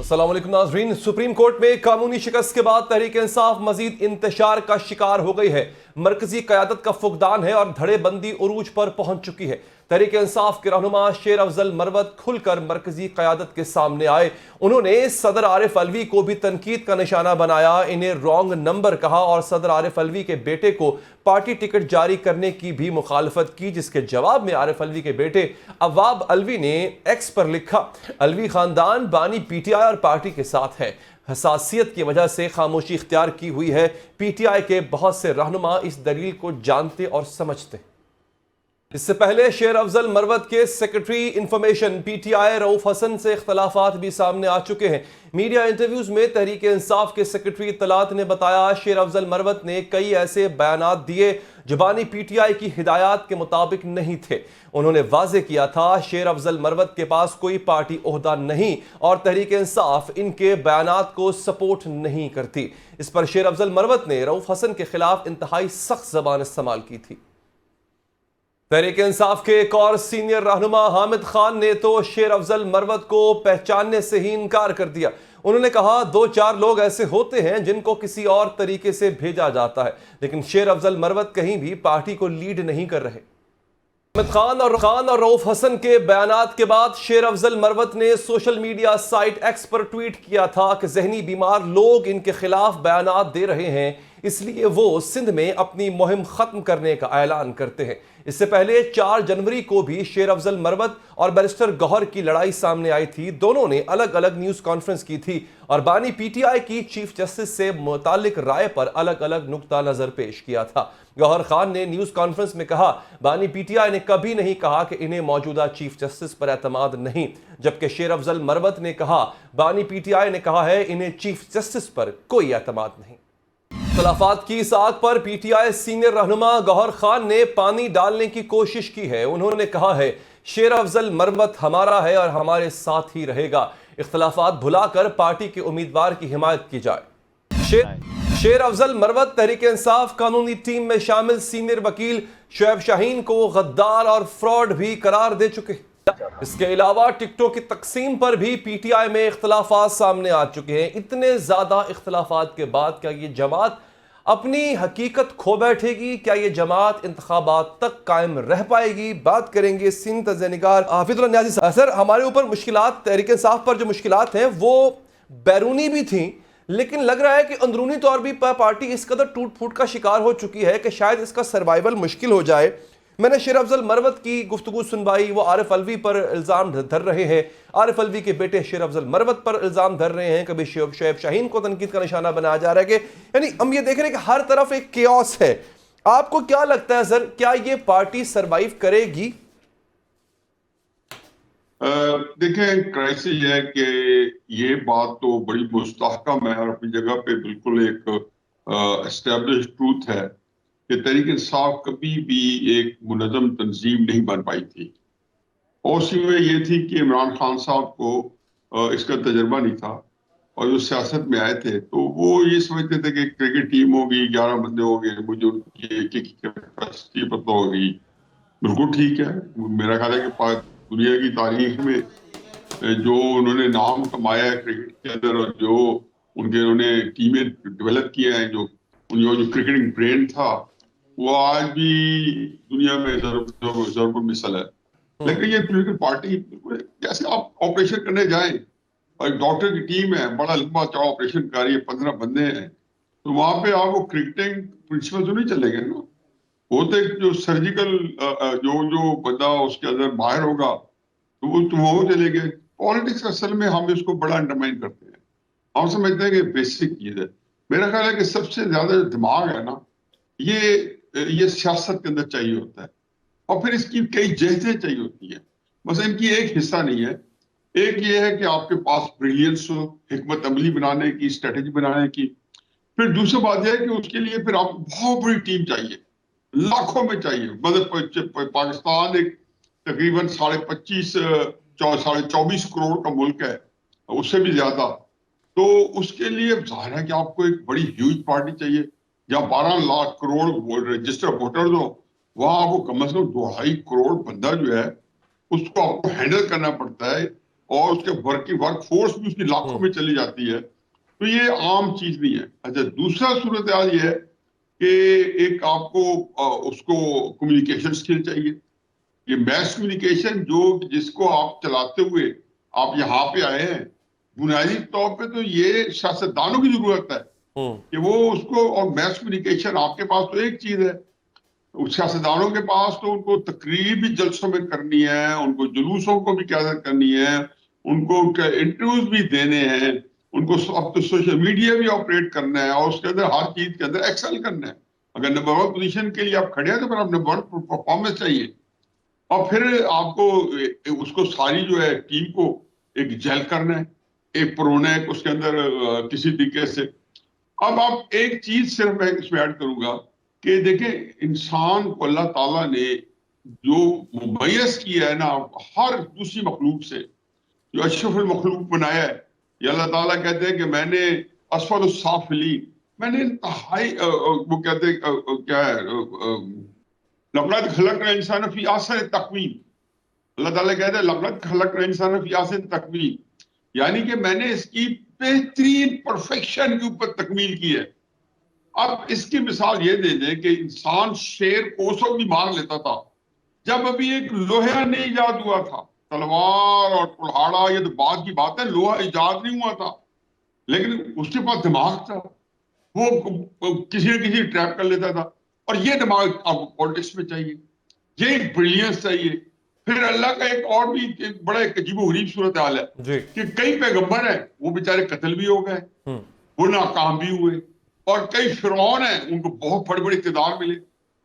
अस्सलाम वालेकुम नाज़रीन। सुप्रीम कोर्ट में कानूनी शिकस्त के बाद तहरीक इंसाफ मजीद इंतशार का शिकार हो गई है। मरकजी क़यादत का फुकदान है और धड़ेबंदी उरूज पर पहुंच चुकी है। तहरीक इंसाफ के रहनुमा शेर अफजल मरवत खुलकर मरकजी क़यादत के सामने आए। उन्होंने सदर आरिफ अलवी को भी तनकीद का निशाना बनाया, इन्हें रॉन्ग नंबर कहा और सदर आरिफ अलवी के बेटे को पार्टी टिकट जारी करने की भी मुखालफत की, जिसके जवाब में आरिफ अलवी के बेटे अवाब अलवी ने एक्स पर लिखा, अलवी खानदान बानी पीटीआई और पार्टी के साथ है। हसासियत की वजह से खामोशी इख्तियार की हुई है। पीटीआई के बहुत से रहनुमा इस दलील को जानते और समझते। इससे पहले शेर अफजल मरवत के secretary information PTI Rauf Hasan से इख्तलाफात भी सामने आ चुके हैं। मीडिया इंटरव्यूज में तहरीक इंसाफ के सेक्रेटरी इत्तलात ने बताया, शेर अफजल मरवत ने कई ऐसे बयानात दिए जो बानी पीटीआई की हिदायत के मुताबिक नहीं थे। उन्होंने वाजे किया था शेर अफजल मरवत के पास कोई पार्टी ओहदा नहीं और तहरीक इंसाफ इनके बयानात को सपोर्ट नहीं करती। इस पर शेर अफजल मरवत ने रऊफ हसन के खिलाफ इंतहाई सख्त जबान इस्तेमाल की थी। तहरीक इंसाफ के एक और सीनियर रहनुमा हामिद खान ने तो शेर अफजल मरवत को पहचानने से ही इनकार कर दिया। उन्होंने कहा, दो चार लोग ऐसे होते हैं जिनको किसी और तरीके से भेजा जाता है, लेकिन शेर अफजल मरवत कहीं भी पार्टी को लीड नहीं कर रहे। हामिद खान और रऊफ हसन के बयानात के बाद शेर अफजल मरवत ने सोशल मीडिया साइट एक्स पर ट्वीट किया था कि जहनी बीमार लोग इनके खिलाफ बयानात दे रहे हैं, इसलिए वो सिंध में अपनी मुहिम खत्म करने का ऐलान करते हैं। इससे पहले 4 जनवरी को भी शेर अफजल मरवत और बैरिस्टर गौहर की लड़ाई सामने आई थी। दोनों ने अलग अलग न्यूज कॉन्फ्रेंस की थी और बानी पीटीआई की चीफ जस्टिस से मुतालिक राय पर अलग अलग नुक्ता नजर पेश किया था। गौहर खान ने न्यूज कॉन्फ्रेंस में कहा, बानी पीटीआई ने कभी नहीं कहा कि इन्हें मौजूदा चीफ जस्टिस पर एतमाद नहीं, जबकि शेर अफजल मरवत ने कहा, बानी पीटीआई ने कहा है इन्हें चीफ जस्टिस पर कोई एतमाद नहीं। इख्तिलाफात की इस आग पर पीटीआई सीनियर रहनुमा गौहर खान ने पानी डालने की कोशिश की है। उन्होंने कहा है, शेर अफजल मरवत हमारा है और हमारे साथ ही रहेगा। इख्तिलाफात भुलाकर पार्टी के उम्मीदवार की हिमायत की जाए। शेर अफजल मरवत तहरीक इंसाफ कानूनी टीम में शामिल सीनियर वकील शुएब शाहीन को गद्दार और फ्रॉड भी करार दे चुके हैं। इसके अलावा टिकटों की तकसीम पर भी पीटीआई में इख्तिलाफात सामने आ चुके हैं। इतने ज्यादा इख्तिलाफात के बाद क्या ये जमात अपनी हकीकत खो बैठेगी? क्या ये जमात इंतखाबात तक कायम रह पाएगी? बात करेंगे सिंध तज़निगार हाफिजुल्लाह न्याज़ी साहब। सर, हमारे ऊपर मुश्किलात, तहरीक इंसाफ पर जो मुश्किलात हैं वो बैरूनी भी थी, लेकिन लग रहा है कि अंदरूनी तौर भी पार्टी इस कदर टूट फूट का शिकार हो चुकी है कि शायद इसका सर्वाइवल मुश्किल हो जाए। मैंने शेर अफजल मरवत की गुफ्तगू सुनवाई, वो आरिफ अलवी पर इल्ज़ाम धर रहे हैं, आरिफ अलवी के बेटे शेर अफजल मरवत पर इल्ज़ाम धर रहे हैं, कभी शुएब शाहीन को तनकीद का निशाना बनाया जा रहा है कि यानी हम ये देख रहे हैं कि हर तरफ एक केओस है। आपको क्या लगता है सर, क्या ये पार्टी सर्वाइव करेगी? देखें, क्राइसिस है कि ये बात तो बड़ी मुस्तहकम है और अपनी जगह पे बिल्कुल एक एस्टेब्लिश ट्रूथ है कि तहरीक इंसाफ कभी भी एक मुनज़्ज़म तंजीम नहीं बन पाई थी। और उसी में ये थी कि इमरान खान साहब को इसका तजर्बा नहीं था और जो सियासत में आए थे तो वो ये समझते थे कि क्रिकेट टीम होगी, 11 बंदे होंगे, मुझे उनकी कैपेसिटी पता होगी। बिल्कुल ठीक है, मेरा ख्याल है कि दुनिया की तारीख में जो उन्होंने नाम कमाया है क्रिकेट के अंदर और जो उन्होंने टीमें डेवलप किया है, जो क्रिकेटिंग ब्रेन था, वो आज भी दुनिया में ज़रूर मिसल है। लेकिन ये पॉलिटिकल पार्टी, जैसे आप ऑपरेशन करने जाएं और एक डॉक्टर की टीम है, बड़ा लंबा चौड़ा ऑपरेशन कर रही है, 15 बंदे हैं, तो वहां पे आपको क्रिकेटिंग प्रिंसिपल तो नहीं चलेंगे ना। वो तो एक जो सर्जिकल जो बंदा उसके अंदर माहिर होगा तो वो चलेंगे। पॉलिटिक्स असल में हम इसको बड़ा अंडरमाइन करते हैं। हम समझते हैं कि बेसिक चीज है। मेरा ख्याल है कि सबसे ज्यादा जो दिमाग है ना, ये सियासत के अंदर चाहिए होता है और फिर इसकी कई जहतें चाहिए होती है। बस इनकी एक हिस्सा नहीं है। एक ये है कि आपके पास ब्रिलियंस हो, हिकमत अमली बनाने की, स्ट्रेटेजी बनाने की। फिर दूसरी बात यह है कि उसके लिए फिर आपको बहुत बड़ी टीम चाहिए, लाखों में चाहिए। मतलब पाकिस्तान एक तकरीबन 24.5 करोड़ का मुल्क है, उससे भी ज्यादा। तो उसके लिए जाहिर है कि आपको एक बड़ी ह्यूज पार्टी चाहिए। जहाँ 12 लाख करोड़ रजिस्टर वोटर्स हो, वहां आपको कम से कम 2.5 करोड़ बंदा जो है उसको आपको हैंडल करना पड़ता है। और उसके वर्क फोर्स भी उसकी लाखों में चली जाती है, तो ये आम चीज नहीं है। अच्छा, दूसरा सूरत हाल ये है कि एक आपको उसको कम्युनिकेशन स्किल चाहिए। ये मैस कम्युनिकेशन जिसको आप चलाते हुए आप यहाँ पे आए हैं, बुनियादी तौर पे तो ये सियासतदानों की जरूरत है कि वो उसको, और मैस कम्युनिकेशन आपके पास तो एक चीज है, सियासतदानों के पास तो उनको तकरीर भी जलसों में करनी है, उनको जुलूसों को भी क्यादत करनी है, उनको इंटरव्यूज भी देने हैं, उनको अब तो सोशल मीडिया भी ऑपरेट करना है, और उसके अंदर हर चीज के अंदर एक्सेल करना है। अगर नंबर 1 पोजीशन के लिए आप खड़े हैं तो फिर आप नंबर 1 परफॉर्मेंस चाहिए, और फिर आपको उसको सारी जो है टीम को एक जेल करना है, एक परोना है उसके अंदर किसी तरीके से। अब आप एक चीज सिर्फ मैं इसमें ऐड करूंगा कि देखें, इंसान को अल्लाह ताला ने जो मुमय्यज किया है ना हर दूसरी मखलूक से, जो अशरफुल मखलूक बनाया है, ये अल्लाह ताला कहते हैं कि मैंने असफल साफिली, मैंने इंतहाई वो कहते हैं क्या है, लक़द खलक़ना इंसान फी अहसन तक़वीम। अल्लाह ताला कहते हैं लक़द खलक़ना इंसान फी अहसन तक़वीम, यानी कि मैंने इसकी बेहतरीन परफेक्शन के ऊपर तकमील की है। अब इसकी मिसाल ये दे दें कि इंसान शेर कोसों भी मार लेता था जब अभी एक लोहा नहीं ईजाद हुआ था। तलवार और कुल्हाड़ा ये तो बाद की बात है, लोहा ईजाद नहीं हुआ था, लेकिन उसके पास दिमाग था, वो किसी न किसी ट्रैप कर लेता था। और ये दिमाग आपको पॉलिटिक्स में चाहिए, ये एक ब्रिलियंस चाहिए। फिर अल्लाह का एक और भी एक बड़ा एक अजीबो-गरीब सूरत हाल है जी। कि कई पैगंबर हैं वो बेचारे कत्ल भी हो गए, वो नाकाम भी हुए, और कई फिरौन हैं उनको बहुत बड़े बड़े इक़्तिदार मिले।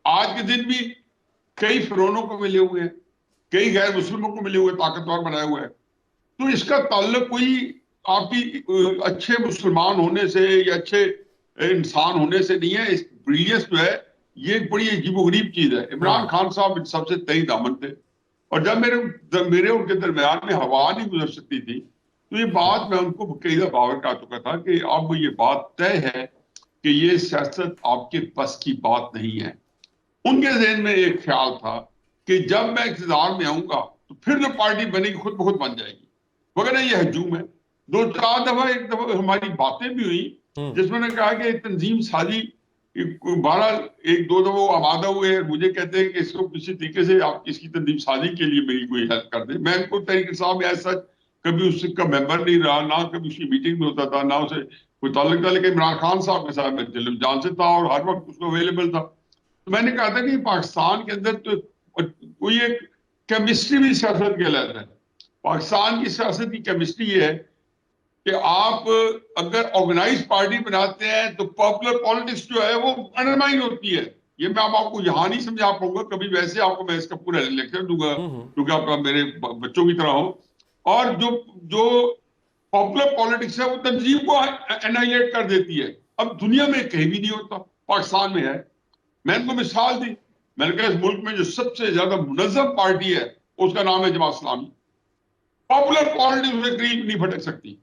आज के दिन भी कई फिरौनों को मिले हुए हैं, कई गैर मुस्लिमों को मिले हुए, ताकतवर बनाए हुए हैं। तो इसका ताल्लुक कोई आपकी अच्छे मुसलमान होने से या अच्छे इंसान होने से नहीं है। इस ब्रिलियंस जो है ये एक बड़ी अजीबोगरीब चीज है। इमरान खान साहब इन सबसे तई दामन थे, और जब मेरे उनके दरमियान में हवा नहीं गुजर सकती थी, तो ये बात मैं उनको कई दफा बावर कर चुका था कि अब ये बात तय है कि ये सियासत आपके बस की बात नहीं है। उनके जहन में एक ख्याल था कि जब मैं इक़्तिदार में आऊंगा तो फिर जो पार्टी बनेगी खुद ब खुद बन जाएगी, वगैरह ये हजूम है। 2-4 दफा एक दफा हमारी बातें भी हुई जिसमें ने कहा कि तंजीम साजी, बहरहाल 1-2 दफा वो आमादा हुए, मुझे कहते हैं कि इसको किसी तरीके से आप इसकी तंजीम साजी के लिए मेरी कोई हेल्प कर दे। मैं उनको तहरीक इंसाफ में ऐसा कभी उसका मेंबर नहीं रहा, ना कभी उसकी मीटिंग में होता था, ना उसे कोई ताल्लुक था, लेकिन इमरान खान साहब के साथ मैं दिल जान से था और हर वक्त उसको अवेलेबल था। तो मैंने कहा था कि पाकिस्तान के अंदर तो कोई एक केमिस्ट्री भी सियासत के अलग है। पाकिस्तान की सियासत की केमिस्ट्री ये है कि आप अगर ऑर्गेनाइज पार्टी बनाते हैं तो पॉपुलर पॉलिटिक्स जो है वो अंडरमाइन होती है। ये मैं आपको यहाँ नहीं समझा पाऊंगा, कभी वैसे आपको मैं इसका पूरा लेक्चर दूंगा क्योंकि आप मेरे बच्चों की तरह हो। और जो जो पॉपुलर पॉलिटिक्स है वो तंजीम को एनाइलेट कर देती है। अब दुनिया में कहीं भी नहीं होता, पाकिस्तान में है। मैंने उनको मिसाल दी, मैंने कहा इस मुल्क में जो सबसे ज्यादा मुनज़्ज़म पार्टी है उसका नाम है जमात इस्लामी। पॉपुलर पॉलिटिक्स में करीब नहीं भटक सकती,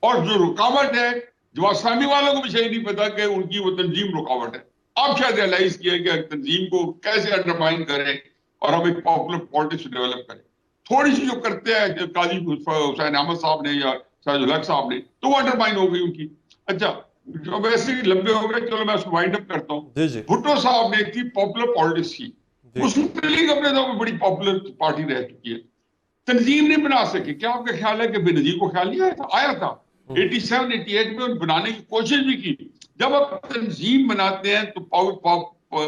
और जो रुकावट है जमात इस्लामी वालों को भी सही नहीं पता कि उनकी वो तंजीम रुकावट है। अब शायद रियलाइज किया कि तंजीम को कैसे अंडरमाइन करें और हम एक पॉपुलर पॉलिटिक्स डेवलप करें। थोड़ी सी जो करते हैं काजी हुसैन अहमद साहब ने या शाहिद उल हक साहब ने, तो वो अंडरमाइन हो गई उनकी। अच्छा, जो वैसे ही लंबे हो गए, चलो मैं उसको वाइंड अप करता हूँ। भुट्टो साहब ने की पॉपुलर पॉलिटिक्स की, मुस्लिम लीग अपने दौर में बड़ी पॉपुलर पार्टी रह चुकी है, तंजीम नहीं बना सके। क्या आपका ख्याल है कि बेनजीर को ख्याल नहीं आया था 87-88 में बनाने की कोशिश भी की। जब आप तंजीम बनाते हैं तो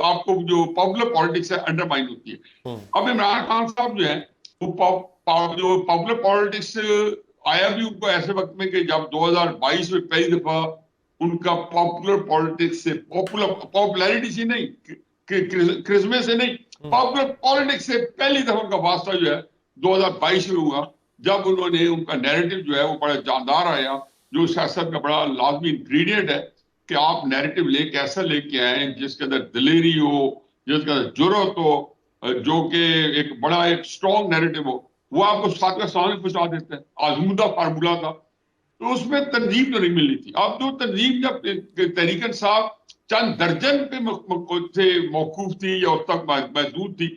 आपको जो पॉपुलर पॉलिटिक्स है अंडरमाइन होती है। अब इमरान खान साहब जो है वो जो पॉपुलर पॉलिटिक्स आया भी उनको ऐसे वक्त में कि जब 2022 में पहली दफा उनका पॉपुलर पॉलिटिक्स से पॉपुलैरिटी से नहीं, क्रिस्मे से नहीं, पॉपुलर पॉलिटिक्स से पहली दफा उनका वास्ता जो है 2022 में हुआ, जब उन्होंने उनका नैरेटिव जो है वो बड़ा जानदार आया, जो सियासत का बड़ा लाजमी इंग्रेडिएंट है कि आप नैरेटिव ऐसा लेके आए जिसके अंदर दिलेरी हो, जिसके अंदर जुर्रत हो, जो कि एक बड़ा एक स्ट्रॉन्ग नैरेटिव हो, वो आपको साथ का सामने पहुंचा देते हैं। आजमूदा फार्मूला था, तो उसमें तंजीम तो नहीं मिली थी। अब जो तंजीम जब तहरीक इंसाफ चंद दर्जन पे से मौकूफ थी या उस तक महदूद थी,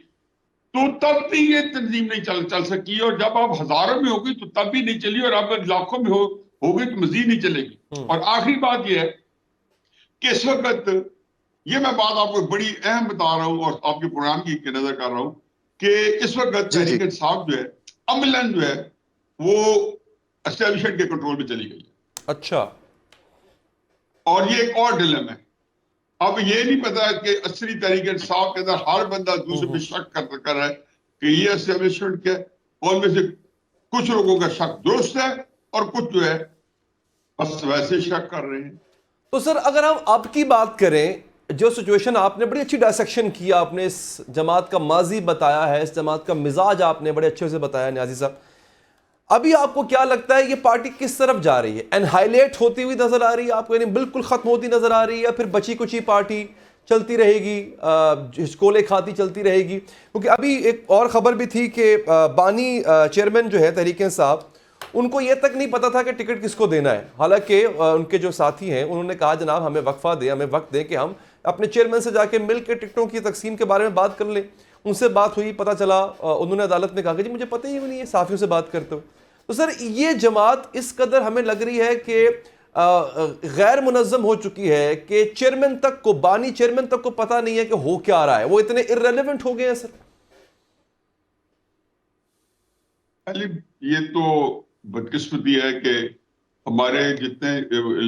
तो तब भी ये तंजीम नहीं चल सकी, और जब आप हजारों में होगी तो तब भी नहीं चली, और अब लाखों में होगी तो मजीद नहीं चलेगी। और आखिरी बात यह है कि इस वक्त, ये मैं बात आपको बड़ी अहम बता रहा हूं और आपके प्रोग्राम की नजर कर रहा हूं कि इस वक्त जी जी। तहरीक इंसाफ जो है, अमलन जो है, वो एस्टेब्लिशमेंट के कंट्रोल में चली गई है। अच्छा। और ये एक और डिलेमा है। अब ये नहीं पता कि असली तहरीक इंसाफ के अंदर हर बंदा दूसरे पे शक कर रहा है कि ये एस्टेब्लिशमेंट क्या है, और में से कुछ लोगों का शक दुरुस्त है और कुछ जो है बस वैसे शक कर रहे हैं। तो सर अगर हम अब की बात करें, जो सिचुएशन आपने बड़ी अच्छी डायसेक्शन किया, आपने इस जमात का माजी बताया है, इस जमात का मिजाज आपने बड़े अच्छे से बताया न्याजी साहब, अभी आपको क्या लगता है ये पार्टी किस तरफ जा रही है? एनहाइलेट होती हुई नजर आ रही है आपको, यानी बिल्कुल खत्म होती नजर आ रही है, या फिर बची कुची पार्टी चलती रहेगी, हिचकोले खाती चलती रहेगी? क्योंकि अभी एक और खबर भी थी कि बानी चेयरमैन जो है तहरीक इंसाफ, उनको ये तक नहीं पता था कि टिकट किसको देना है। हालांकि उनके जो साथी हैं उन्होंने कहा जनाब हमें वक्फा दें, हमें वक्त दें कि हम अपने चेयरमैन से जाके मिल के टिकटों की तकसीम के बारे में बात कर लें। उनसे बात हुई, पता चला, उन्होंने अदालत में कहा कि जी मुझे पता ही नहीं है, साफियों से बात करते हो। तो सर ये जमात इस कदर हमें लग रही है कि गैर मुनज़्ज़म हो चुकी है कि चेयरमैन तक को, बानी चेयरमैन तक को पता नहीं है कि हो क्या रहा है, वो इतने इर्रेलेवेंट हो गए हैं सर। ये तो बदकिस्मती है कि हमारे जितने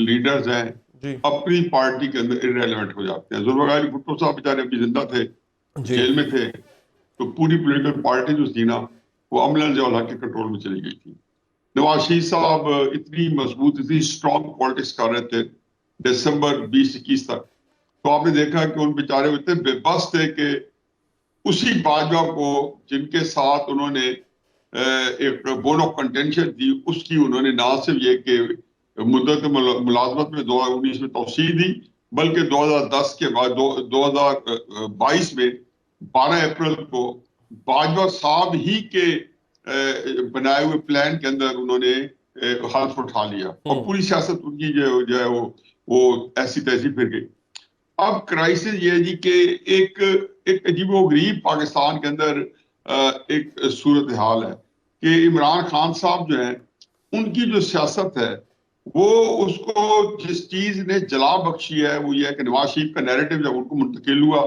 लीडर्स हैं जी अपनी पार्टी के अंदर इररेलेवेंट हो जाते हैं। जुल्फ़िकार अली भुट्टो साहब बेचारे अभी जिंदा थे, जी। जेल में थे, तो पूरी पॉलिटिकल पार्टी जो थी ना, वो अमलन जवाला के कंट्रोल में चली गई थी। नवाज शरीफ साहब इतनी मजबूत, इतनी स्ट्रॉन्ग पॉलिटिक्स कर रहे थे दिसंबर 2021 तक, तो आपने देखा कि उन बेचारे इतने बेबस थे कि उसी बाजवा को जिनके साथ उन्होंने एक बोन ऑफ कंटेंशन थी, उसकी उन्होंने ना सिर्फ ये कि मुद्दत मुलाजमत में 2019 में तोसी दी, बल्कि 2010 के बाद 2022 में 12 अप्रैल को बाजवा साहब ही के बनाए हुए प्लान के अंदर उन्होंने हल्फ उठा लिया, और पूरी सियासत उनकी जो है वो ऐसी तैसी फिर गई। अब क्राइसिस ये है जी कि एक एक अजीबोगरीब पाकिस्तान के अंदर एक सूरत हाल है कि इमरान खान साहब जो है, उनकी जो सियासत है वो, उसको जिस चीज ने जला बख्शी है वो ये है कि नवाज शरीफ का नैरेटिव जब उनको मुंतकिल हुआ,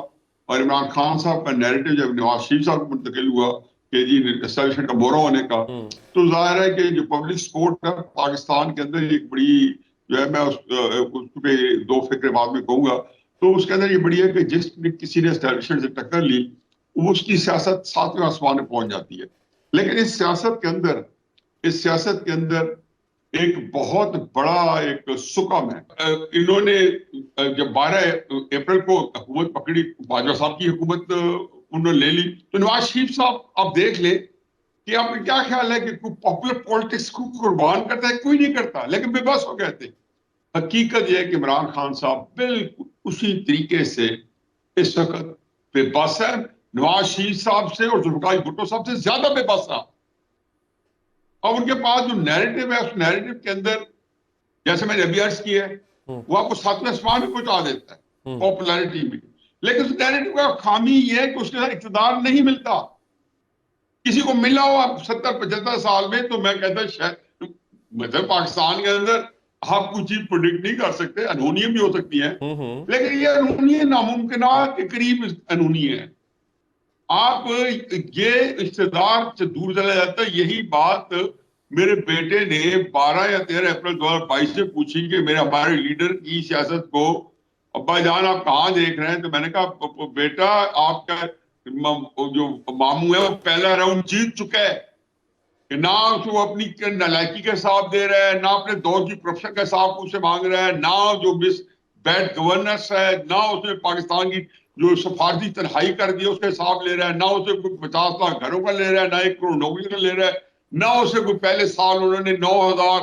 और इमरान खान साहब का नैरेटिव जब नवाज शरीफ साहब को मुंतकिल हुआ कि जी एस्टेब्लिशमेंट का मोहरा होने का, तो जाहिर है कि जो पब्लिक सपोर्ट है पाकिस्तान के अंदर एक बड़ी जो है, मैं उस पे दो फिक्र बाद में कहूंगा, तो उसके अंदर ये बढ़िया है कि जिस किसी ने एस्टेब्लिशमेंट से टक्कर ली, वो उसकी सियासत सातवें आसमान में पहुंच जाती है। लेकिन इस सियासत के अंदर एक बहुत बड़ा एक सुकम है। इन्होंने जब 12 अप्रैल को हुकूमत पकड़ी, बाजवा साहब की हुकूमत उन्होंने ले ली, तो नवाज शरीफ साहब आप देख ले कि आपका क्या ख्याल है कि कोई पॉपुलर पॉलिटिक्स को कुर्बान करता है? कोई नहीं करता, लेकिन बेबस हो गए थे। हकीकत यह है कि इमरान खान साहब बिल्कुल उसी तरीके से इस वक्त बेबस है, नवाज शरीफ साहब से और जुल्फ़िकार अली भुट्टो साहब से ज्यादा बेबस है। अब उनके पास जो नैरेटिव है, उस नैरेटिव के अंदर जैसे मैंने अभी अर्ज किया है, वो आपको सातवें आसमान में पहुंचा देता है पॉपुलैरिटी में, लेकिन उस नैरेटिव का खामी ये है कि उसके साथ इक़्तिदार नहीं मिलता। किसी को मिला हो आप 70-75 साल में, तो मैं कहता शायद, मतलब पाकिस्तान के अंदर आप कुछ चीज प्रोडिक्ट नहीं कर सकते, अनहोनी भी हो सकती है, लेकिन ये अनहोनी नामुमकिन के करीब अनहोनी है। आप ये इक़्तिदार से दूर चला जाता है। यही बात मेरे बेटे ने 12 या 13 अप्रैल 2022 से पूछी कि मेरे हमारे लीडर की सियासत को, अब्बा जान आप कहाँ देख रहे हैं? तो मैंने कहा बेटा आपका जो मामू है वो पहला राउंड जीत चुका है, कि ना उसको अपनी नालायकी का हिसाब दे रहा है, ना अपने दौर की करप्शन का हिसाब उससे मांग रहा है, ना जो मिस बैड गवर्नेंस है, ना उसने पाकिस्तान की जो सफारती तन्हाई कर दी उसका हिसाब ले रहा है, ना उसे कोई 50 लाख घरों का ले रहा है, ना 1 करोड़ नौकरी का ले रहा है, ना उसे कोई पहले साल उन्होंने 9,000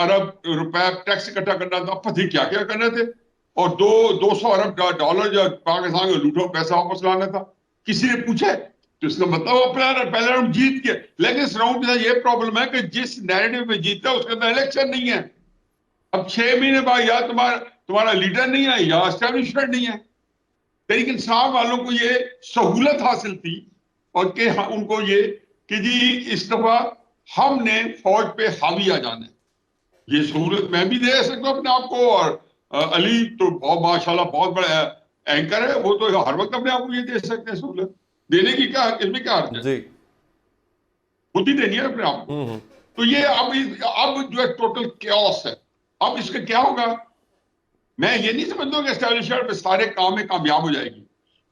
अरब रुपए टैक्स इकट्ठा करना था, पता नहीं क्या क्या करने थे, और 200 अरब डॉलर जो पाकिस्तान का लूटो पैसा वापस लाना था। किसी ने पूछा? तो इसका मतलब वो पहला राउंड जीत गया। लेकिन इस राउंड में ये प्रॉब्लम है कि जिस नैरेटिव में जीता है उसके अंदर इलेक्शन नहीं है। अब 6 महीने बाद या तुम्हारा लीडर नहीं है या एस्टेब्लिशमेंट नहीं है। तहरीक इंसाफ वालों को ये सहूलत हासिल थी और कि उनको ये कि जी इस दफा हमने फौज पे हावी आ जाना है, ये सहूलत मैं भी दे सकता हूँ अपने आप को। और अली तो बहुत माशाल्लाह बहुत बड़ा एंकर है, वो तो हर वक्त अपने आप को ये दे सकते हैं सहूलत। देने की क्या, इसमें क्या अर्थ है, जी। बुद्धि देनी है अपने आप को। तो ये अब जो है टोटल कैओस है। अब इसका क्या होगा, मैं ये नहीं समझता कि एस्टैब्लिशमेंट पे सारे काम में कामयाब हो जाएगी,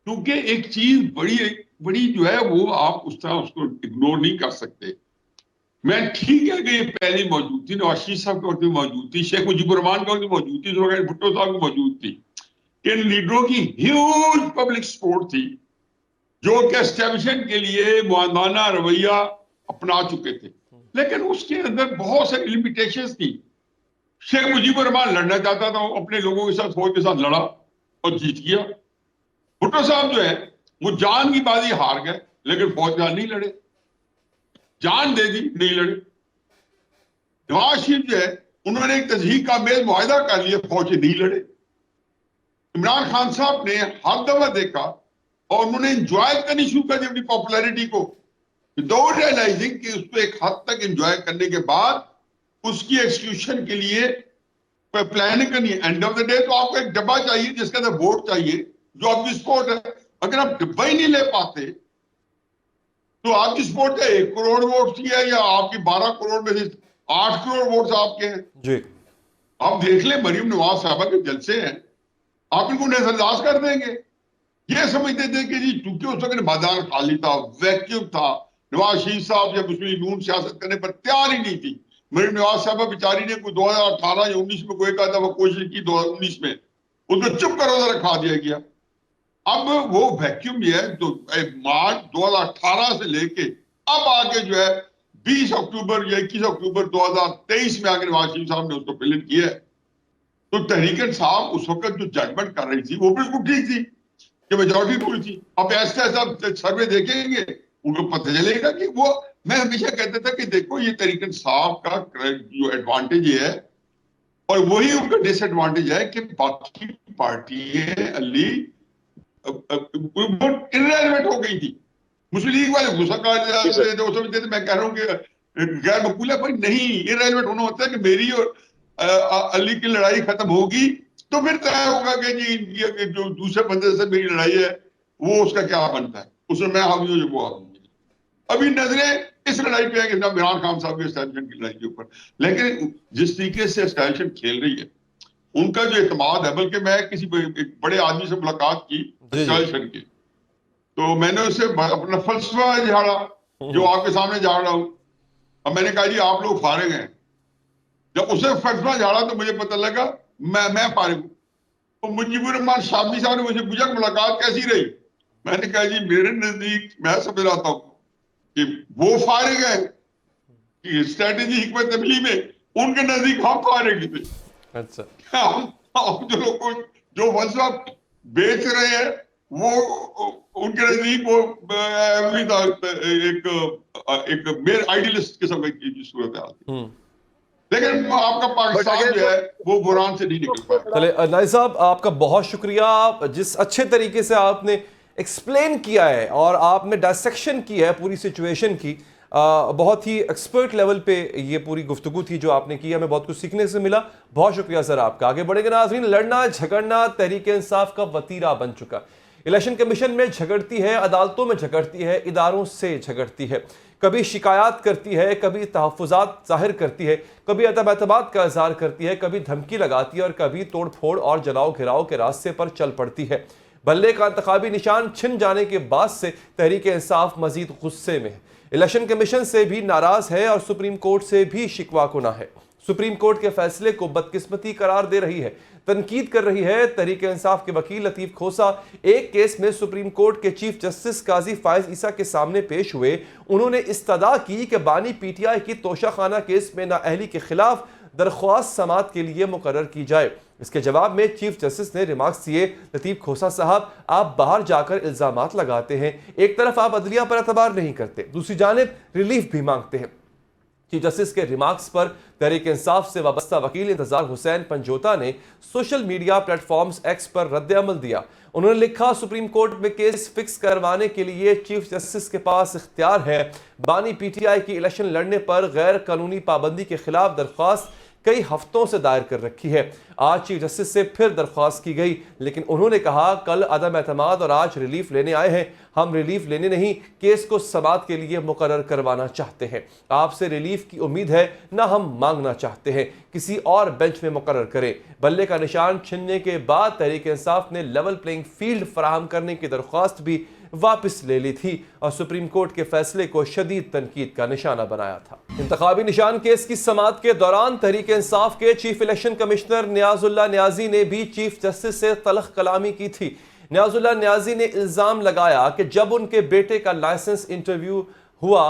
क्योंकि एक चीज बड़ी बड़ी जो है वो आप उस तरह उसको इग्नोर नहीं कर सकते। मैं ठीक है कि ये पहले मौजूद थी, नवाज शरीफ साहब के वक्त भी मौजूद थी, शेख मुजीबुर रहमान के वक्त भी मौजूद थी, भुट्टो साहब की मौजूद थी, कि इन लीडरों की ह्यूज पब्लिक सपोर्ट थी जो कि एस्टैब्लिशमेंट के लिए मुआंदाना रवैया अपना चुके थे। लेकिन उसके अंदर बहुत सारी लिमिटेशंस थी। शेख मुजीबुर रहमान लड़ना चाहता था, वो अपने लोगों के साथ, फौज के साथ लड़ा और जीत गया। भुट्टो साहब जो है वो जान की बाजी हार गए, लेकिन फौज के साथ नहीं लड़े, जान दे दी, नहीं लड़े। नवाज शरीफ जो है उन्होंने एक तजहीक का मेल मुआहदा कर लिया, फौज से नहीं लड़े। इमरान खान साहब ने हर दफा देखा और उन्होंने एंजॉय करनी शुरू कर दी अपनी पॉपुलैरिटी को, विदाउट रियलाइजिंग कि उसको एक हद तक एंजॉय करने के बाद उसकी एक्सक्यूशन के लिए प्लानिंग करनी है। एंड ऑफ द डे तो आपको एक डब्बा चाहिए जिसके अंदर वोट चाहिए, जो आपकी सपोर्ट है। अगर आप डब्बा ही नहीं ले पाते तो आपकी सपोर्ट है 1 करोड़ वोट की है, या आपकी 12 करोड़ में से 8 करोड़ वोट आपके हैं जी। आप देख ले मरीम नवाज साहबा के जलसे हैं, आप इनको नजरअंदाज कर देंगे। ये समझते थे कि जी चूंकि उस वक्त मैदान खाली था, वैक्यूम था, नवाज शरीफ साहब या मुस्लिम लीग सियासत करने पर तैयार ही नहीं थी। मरीम नवाज साहबा बेचारी ने कोई 2018 या 19 में कोई कहा था, वो कोशिश की 2019 में, उसको चुप करो रखा दिया गया। अब वो वैक्यूम ये है तो मार्च 2018 से लेके अब आगे जो है 20 अक्टूबर या 21 अक्टूबर 2023 में आगे नवाज शरीफ साहब ने उसको फिल इन किया है। तो तहरीक इंसाफ उस वक्त जो जजमेंट कर रही थी वो बिल्कुल ठीक थी कि मेजोरिटी पूरी थी। अब ऐसा ऐसा सर्वे देखेंगे उनको पता चलेगा कि वो, मैं हमेशा कहता था कि देखो ये तहरीक इंसाफ का जो एडवांटेज है और वही उनका डिसएडवांटेज है कि बाकी पार्टी अली इनरेलेवेंट हो गई थी। मुस्लिम लीग वाले गुस्सा कर, मैं कह रहा हूँ कि गैर मकबूल है, पर नहीं, इनरेलेवेंट होना होता है कि मेरी और अली की लड़ाई खत्म होगी तो फिर तय होगा कि जी जो दूसरे बंदे से मेरी लड़ाई है वो उसका क्या बनता है, उसमें मैं हावी हूँ, वो हावी। अभी नजरें इस लड़ाई पे है कि इमरान खान साहब के एस्टैब्लिशमेंट की लड़ाई के ऊपर। लेकिन जिस तरीके से एस्टैब्लिशमेंट खेल रही है उनका जो एतमाद है, बल्कि मैं किसी एक बड़े आदमी से मुलाकात की एस्टैब्लिशमेंट की, तो मैंने उससे अपना फलसफा झाड़ा जो आपके सामने झाड़ रहा हूं। अब मैंने कहा जी आप लोग फारिग हैं। जब उसे फलसफा झाड़ा तो मुझे पता लगा मैं फारिग हूं। तो मुजीबुर रहमान शामी साहब ने मुझे पूछा मुलाकात कैसी रही। मैंने कहा जी मेरे नजदीक मैं समझ रहा था कि वो फारिग है कि स्ट्रेटेजी हिकमत अमली में, उनके नजदीक हम फारिग थे। अच्छा, हम जो लोग जो फलसफा बेच रहे हैं वो उनके नजदीक वो एक मेरे आइडियलिस्ट किस्म की सूरत है। लेकिन आपका पाकिस्तान जो है वो बुरान से नहीं निकल पाया। चले नाइब साहब, आपका बहुत शुक्रिया, जिस अच्छे तरीके से आपने एक्सप्लेन किया है और आपने डायसेक्शन किया है पूरी सिचुएशन की, बहुत ही एक्सपर्ट लेवल पे ये पूरी गुफ्तगू थी जो आपने की, हमें बहुत कुछ सीखने से मिला। बहुत शुक्रिया सर आपका। आगे बढ़ेंगे नाज़रीन। लड़ना झगड़ना तहरीक इंसाफ का वतीरा बन चुका। इलेक्शन कमीशन में झगड़ती है, अदालतों में झगड़ती है, इदारों से झगड़ती है, कभी शिकायत करती है, कभी तहफ़्फ़ुज़ात ज़ाहिर करती है, कभी अदम एतमाद का इज़हार करती है, कभी धमकी लगाती है और कभी तोड़ फोड़ और जलाओ घिराव के रास्ते पर चल पड़ती है। बल्ले का इंतखाबी निशान छिन जाने के बाद से तहरीक इंसाफ मजीद गुस्से में है, इलेक्शन कमीशन से भी नाराज़ है और सुप्रीम कोर्ट से भी शिकवा कुना है। सुप्रीम कोर्ट के फैसले को बदकिस्मती करार दे रही है, तनकीद कर रही है। तहरीक इंसाफ के वकील लतीफ़ खोसा एक केस में सुप्रीम कोर्ट के चीफ जस्टिस काजी फायज ईसा के सामने पेश हुए। उन्होंने इस्तदा की कि बानी पीटीआई की तोशाखाना केस में नाअहली के खिलाफ दरख्वास्त समात के लिए मुकर्रर की जाए। इसके जवाब में चीफ जस्टिस ने रिमार्क्स दिए, लतीफ़ खोसा साहब आप बाहर जाकर इल्ज़ामात लगाते हैं, एक तरफ आप अदलिया पर एतबार नहीं करते, दूसरी जानिब रिलीफ भी मांगते हैं। चीफ जस्टिस के रिमार्क्स पर तहरीक इंसाफ से वाबस्ता वकील इंतजार हुसैन पंजोता ने सोशल मीडिया प्लेटफॉर्म्स एक्स पर रद्द-ए-अमल दिया। उन्होंने लिखा, सुप्रीम कोर्ट में केस फिक्स करवाने के लिए चीफ जस्टिस के पास इख्तियार है। बानी पीटीआई की इलेक्शन लड़ने पर गैर कानूनी पाबंदी के खिलाफ दरख्वास्त कई हफ्तों से दायर कर रखी है। आज चीफ जस्टिस से फिर दरख्वास्त की गई, लेकिन उन्होंने कहा, कल अदम एतमाद और आज रिलीफ लेने आए हैं। हम रिलीफ लेने नहीं, केस को समाअत के लिए मुकर्रर करवाना चाहते हैं। आपसे रिलीफ की उम्मीद है, ना हम मांगना चाहते हैं। किसी और बेंच में मुकर्रर करें। बल्ले का निशान छीनने के बाद तहरीक इंसाफ ने लेवल प्लेइंग फील्ड फराहम करने की दरख्वास्त भी वापस ले ली थी और सुप्रीम कोर्ट के फैसले को शदीद तनकीद का निशाना बनाया था। इंतखाबी निशान केस की समाअत के दौरान तहरीक इंसाफ के चीफ इलेक्शन कमिश्नर नियाजुल्लाह नियाजी ने भी चीफ जस्टिस से तलख कलामी की थी। नियाजुल्लाह नियाजी ने इल्जाम लगाया कि जब उनके बेटे का लाइसेंस इंटरव्यू हुआ